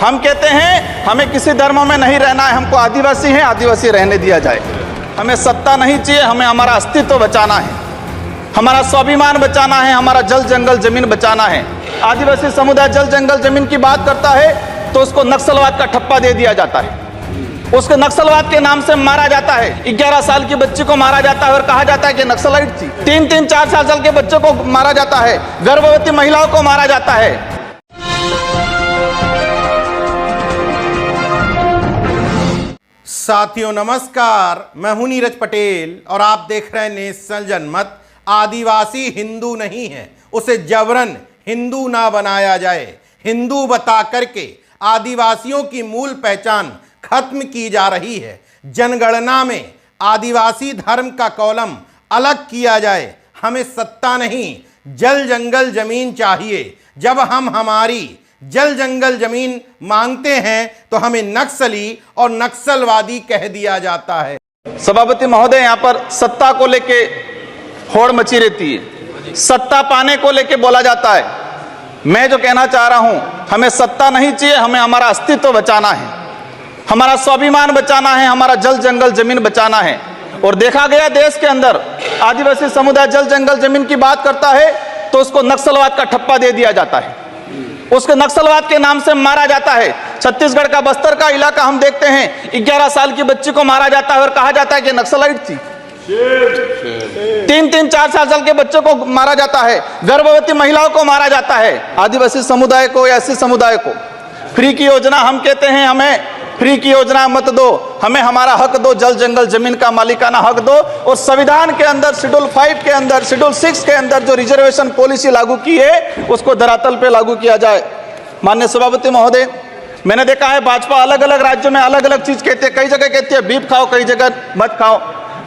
हम कहते हैं हमें किसी धर्म में नहीं रहना है, हमको आदिवासी हैं, आदिवासी रहने दिया जाए। हमें सत्ता नहीं चाहिए, हमें हमारा अस्तित्व बचाना है, हमारा स्वाभिमान बचाना है, हमारा जल जंगल जमीन बचाना है। आदिवासी समुदाय जल जंगल जमीन की बात करता है तो उसको नक्सलवाद का ठप्पा दे दिया जाता है, उसको नक्सलवाद के नाम से मारा जाता है। 11 साल की बच्ची को मारा जाता है और कहा जाता है कि नक्सलाइट थी। 3-3, 4-4 साल के बच्चों को मारा जाता है, गर्भवती महिलाओं को मारा जाता है। साथियों नमस्कार, मैं हूं नीरज पटेल और आप देख रहे हैं नेशनल जनमत। आदिवासी हिंदू नहीं है, उसे जबरन हिंदू ना बनाया जाए। हिंदू बता करके आदिवासियों की मूल पहचान खत्म की जा रही है। जनगणना में आदिवासी धर्म का कॉलम अलग किया जाए। हमें सत्ता नहीं, जल जंगल जमीन चाहिए। जब हम हमारी जल जंगल जमीन मांगते हैं तो हमें नक्सली और नक्सलवादी कह दिया जाता है। सभापति महोदय, यहाँ पर सत्ता को लेके होड़ मची रहती है, सत्ता पाने को लेके बोला जाता है। मैं जो कहना चाह रहा हूं, हमें सत्ता नहीं चाहिए, हमें हमारा अस्तित्व बचाना है, हमारा स्वाभिमान बचाना है, हमारा जल जंगल जमीन बचाना है। और देखा गया देश के अंदर आदिवासी समुदाय जल जंगल जमीन की बात करता है तो उसको नक्सलवाद का ठप्पा दे दिया जाता है, उसको नक्सलवाद के नाम से मारा जाता है। छत्तीसगढ़ का बस्तर का इलाका हम देखते हैं, 11 साल की बच्ची को मारा जाता है और कहा जाता है कि नक्सलाइट थी। 3-3, 4-4 साल के बच्चों को मारा जाता है, गर्भवती महिलाओं को मारा जाता है। आदिवासी समुदाय को या एससी समुदाय को फ्री की योजना, हम कहते हैं हमें फ्री की योजना मत दो, हमें हमारा हक दो, जल जंगल जमीन का मालिकाना हक दो। और संविधान के अंदर शेड्यूल 5 के अंदर, शेड्यूल 6 के अंदर जो रिजर्वेशन पॉलिसी लागू की है उसको धरातल पे लागू किया जाए। माननीय सभापति महोदय, मैंने देखा है भाजपा अलग अलग राज्यों में अलग अलग चीज कहती है। कई जगह कहती है बीफ खाओ, कई जगह मत खाओ।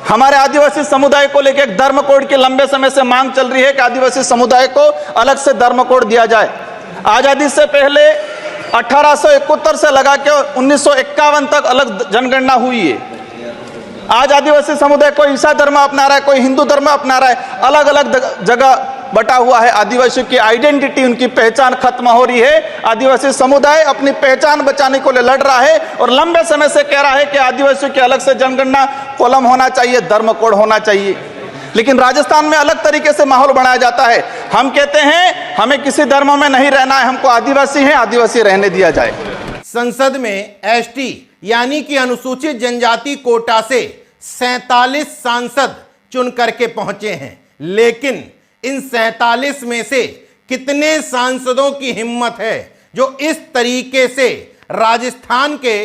हमारे आदिवासी समुदाय को लेकर एक धर्म कोड की लंबे समय से मांग चल रही है कि आदिवासी समुदाय को अलग से धर्म कोड दिया जाए। आजादी से पहले 1871 से लगा के 1951 तक अलग जनगणना हुई है। आज आदिवासी समुदाय कोई ईसाई धर्म अपना रहा है, कोई हिंदू धर्म अपना रहा है, अलग अलग जगह बटा हुआ है। आदिवासियों की आइडेंटिटी, उनकी पहचान खत्म हो रही है। आदिवासी समुदाय अपनी पहचान बचाने को लिए लड़ रहा है और लंबे समय से कह रहा है कि आदिवासियों की अलग से जनगणना कॉलम होना चाहिए, धर्म कोड होना चाहिए। लेकिन राजस्थान में अलग तरीके से माहौल बनाया जाता है। हम कहते हैं हमें किसी धर्म में नहीं रहना है, हमको आदिवासी हैं, आदिवासी रहने दिया जाए। संसद में एसटी यानी कि अनुसूचित जनजाति कोटा से 47 सांसद चुन करके पहुंचे हैं, लेकिन इन 47 में से कितने सांसदों की हिम्मत है जो इस तरीके से राजस्थान के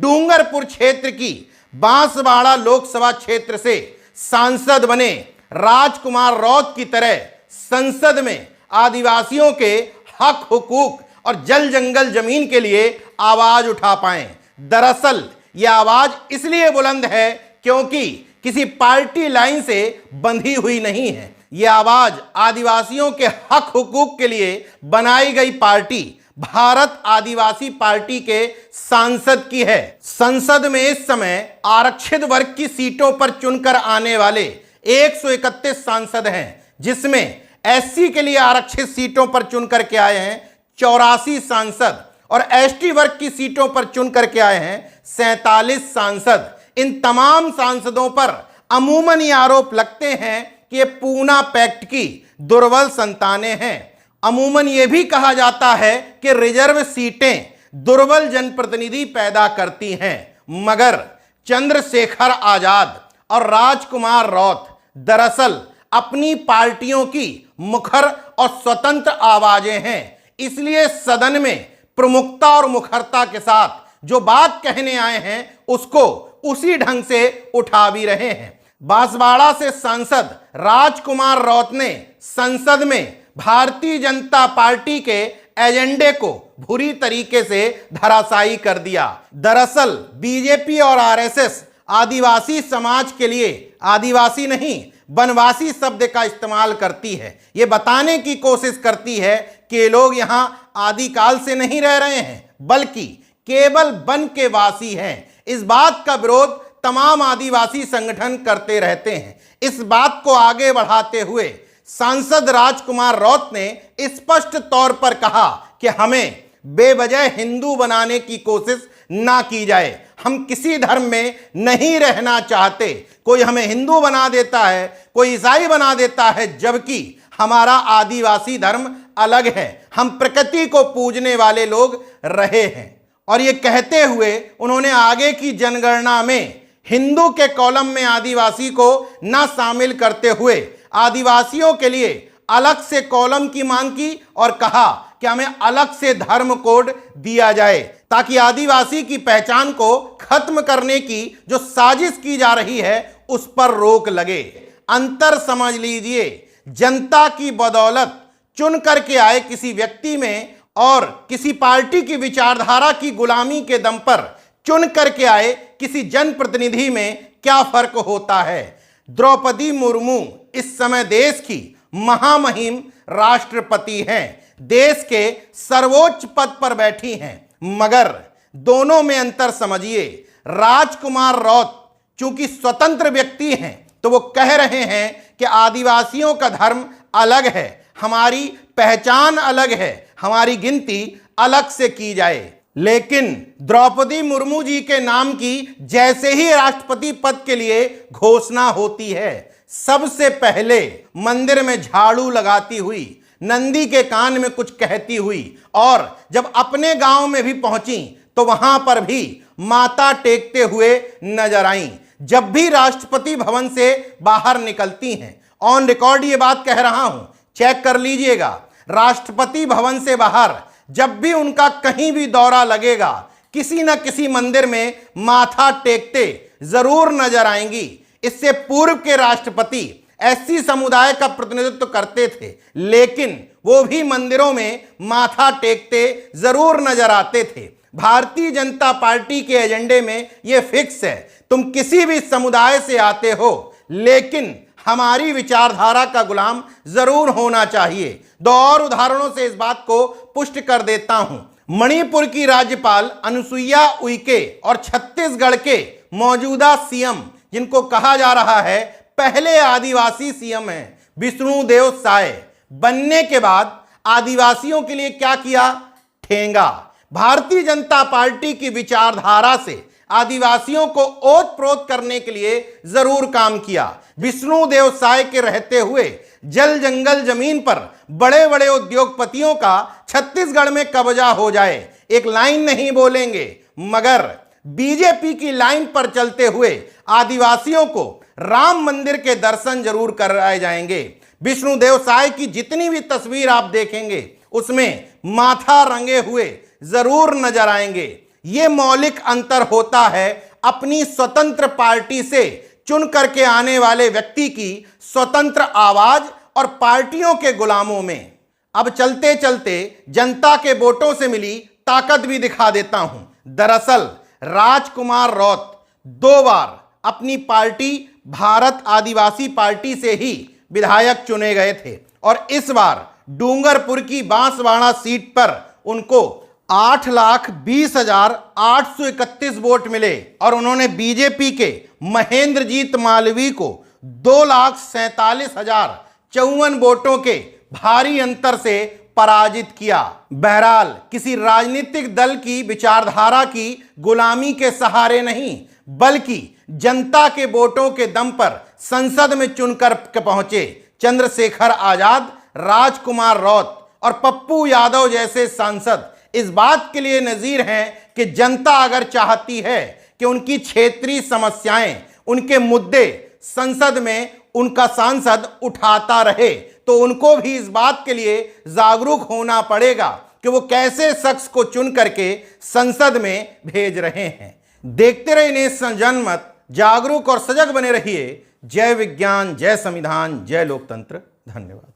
डूंगरपुर क्षेत्र की बांसवाड़ा लोकसभा क्षेत्र से सांसद बने। राजकुमार रौत की तरह संसद में आदिवासियों के हक हुकूक और जल जंगल जमीन के लिए आवाज उठा पाएं। दरअसल यह आवाज इसलिए बुलंद है क्योंकि किसी पार्टी लाइन से बंधी हुई नहीं है। यह आवाज आदिवासियों के हक हुकूक के लिए बनाई गई पार्टी भारत आदिवासी पार्टी के सांसद की है। संसद में इस समय आरक्षित वर्ग की सीटों पर चुनकर आने वाले 131 सांसद हैं, जिसमें एससी के लिए आरक्षित सीटों पर चुनकर के आए हैं 84 सांसद और एसटी वर्ग की सीटों पर चुनकर के आए हैं 47 सांसद। इन तमाम सांसदों पर अमूमन ये आरोप लगते हैं कि ये पूना पैक्ट की दुर्बल संतानें हैं। अमूमन ये भी कहा जाता है कि रिजर्व सीटें दुर्बल जनप्रतिनिधि पैदा करती हैं, मगर चंद्रशेखर आजाद और राजकुमार रौत दरअसल अपनी पार्टियों की मुखर और स्वतंत्र आवाजें हैं। इसलिए सदन में प्रमुखता और मुखरता के साथ जो बात कहने आए हैं उसको उसी ढंग से उठा भी रहे हैं। बांसवाड़ा से सांसद राजकुमार रौत ने संसद में भारतीय जनता पार्टी के एजेंडे को बुरी तरीके से धराशायी कर दिया। दरअसल बीजेपी और आरएसएस आदिवासी समाज के लिए आदिवासी नहीं वनवासी शब्द का इस्तेमाल करती है। ये बताने की कोशिश करती है कि ये लोग यहां आदिकाल से नहीं रह रहे हैं, बल्कि केवल वन के वासी हैं। इस बात का विरोध तमाम आदिवासी संगठन करते रहते हैं। इस बात को आगे बढ़ाते हुए सांसद राजकुमार रौत ने स्पष्ट तौर पर कहा कि हमें बेवजह हिंदू बनाने की कोशिश ना की जाए। हम किसी धर्म में नहीं रहना चाहते। कोई हमें हिंदू बना देता है, कोई ईसाई बना देता है, जबकि हमारा आदिवासी धर्म अलग है। हम प्रकृति को पूजने वाले लोग रहे हैं। और ये कहते हुए उन्होंने आगे की जनगणना में हिंदू के कॉलम में आदिवासी को ना शामिल करते हुए आदिवासियों के लिए अलग से कॉलम की मांग की और कहा कि हमें अलग से धर्म कोड दिया जाए, ताकि आदिवासी की पहचान को खत्म करने की जो साजिश की जा रही है उस पर रोक लगे। अंतर समझ लीजिए, जनता की बदौलत चुन करके आए किसी व्यक्ति में और किसी पार्टी की विचारधारा की गुलामी के दम पर चुन करके आए किसी जनप्रतिनिधि में क्या फर्क होता है। द्रौपदी मुर्मू इस समय देश की महामहिम राष्ट्रपति हैं, देश के सर्वोच्च पद पर बैठी हैं, मगर दोनों में अंतर समझिए। राजकुमार रौत चूंकि स्वतंत्र व्यक्ति हैं तो वो कह रहे हैं कि आदिवासियों का धर्म अलग है, हमारी पहचान अलग है, हमारी गिनती अलग से की जाए। लेकिन द्रौपदी मुर्मू जी के नाम की जैसे ही राष्ट्रपति पद के लिए घोषणा होती है, सबसे पहले मंदिर में झाड़ू लगाती हुई, नंदी के कान में कुछ कहती हुई, और जब अपने गांव में भी पहुंची तो वहां पर भी माथा टेकते हुए नजर आईं। जब भी राष्ट्रपति भवन से बाहर निकलती हैं, ऑन रिकॉर्ड ये बात कह रहा हूं, चेक कर लीजिएगा, राष्ट्रपति भवन से बाहर जब भी उनका कहीं भी दौरा लगेगा, किसी न किसी मंदिर में माथा टेकते जरूर नजर आएंगी। इससे पूर्व के राष्ट्रपति एससी समुदाय का प्रतिनिधित्व करते थे, लेकिन वो भी मंदिरों में माथा टेकते जरूर नजर आते थे। भारतीय जनता पार्टी के एजेंडे में ये फिक्स है, तुम किसी भी समुदाय से आते हो, लेकिन हमारी विचारधारा का गुलाम जरूर होना चाहिए। दो और उदाहरणों से इस बात को पुष्ट कर देता हूं। मणिपुर की राज्यपाल अनुसुईया उइके और छत्तीसगढ़ के मौजूदा सीएम, जिनको कहा जा रहा है पहले आदिवासी सीएम हैं, विष्णुदेव साय, बनने के बाद आदिवासियों के लिए क्या किया? ठेंगा। भारतीय जनता पार्टी की विचारधारा से आदिवासियों को ओत प्रोत करने के लिए जरूर काम किया। विष्णुदेव साय के रहते हुए जल जंगल जमीन पर बड़े बड़े उद्योगपतियों का छत्तीसगढ़ में कब्जा हो जाए, एक लाइन नहीं बोलेंगे, मगर बीजेपी की लाइन पर चलते हुए आदिवासियों को राम मंदिर के दर्शन जरूर कराए जाएंगे। विष्णुदेव साय की जितनी भी तस्वीर आप देखेंगे उसमें माथा रंगे हुए जरूर नजर आएंगे। ये मौलिक अंतर होता है अपनी स्वतंत्र पार्टी से चुन करके आने वाले व्यक्ति की स्वतंत्र आवाज और पार्टियों के गुलामों में। अब चलते चलते जनता के वोटों से मिली ताकत भी दिखा देता हूं। दरअसल राजकुमार रौत 2 बार अपनी पार्टी भारत आदिवासी पार्टी से ही विधायक चुने गए थे, और इस बार डूंगरपुर की बांसवाड़ा सीट पर उनको 8,20,831 वोट मिले, और उन्होंने बीजेपी के महेंद्रजीत मालवीय को 2,47,054 वोटों के भारी अंतर से पराजित किया। बहरहाल किसी राजनीतिक दल की विचारधारा की गुलामी के सहारे नहीं, बल्कि जनता के वोटों के दम पर संसद में चुनकर पहुंचे चंद्रशेखर आजाद, राजकुमार रौत और पप्पू यादव जैसे सांसद इस बात के लिए नजीर हैं कि जनता अगर चाहती है कि उनकी क्षेत्रीय समस्याएं, उनके मुद्दे संसद में उनका सांसद उठाता रहे, तो उनको भी इस बात के लिए जागरूक होना पड़ेगा कि वो कैसे शख्स को चुन करके संसद में भेज रहे हैं। देखते रहिए नेशन जनमत, जागरूक और सजग बने रहिए। जय विज्ञान, जय संविधान, जय लोकतंत्र। धन्यवाद।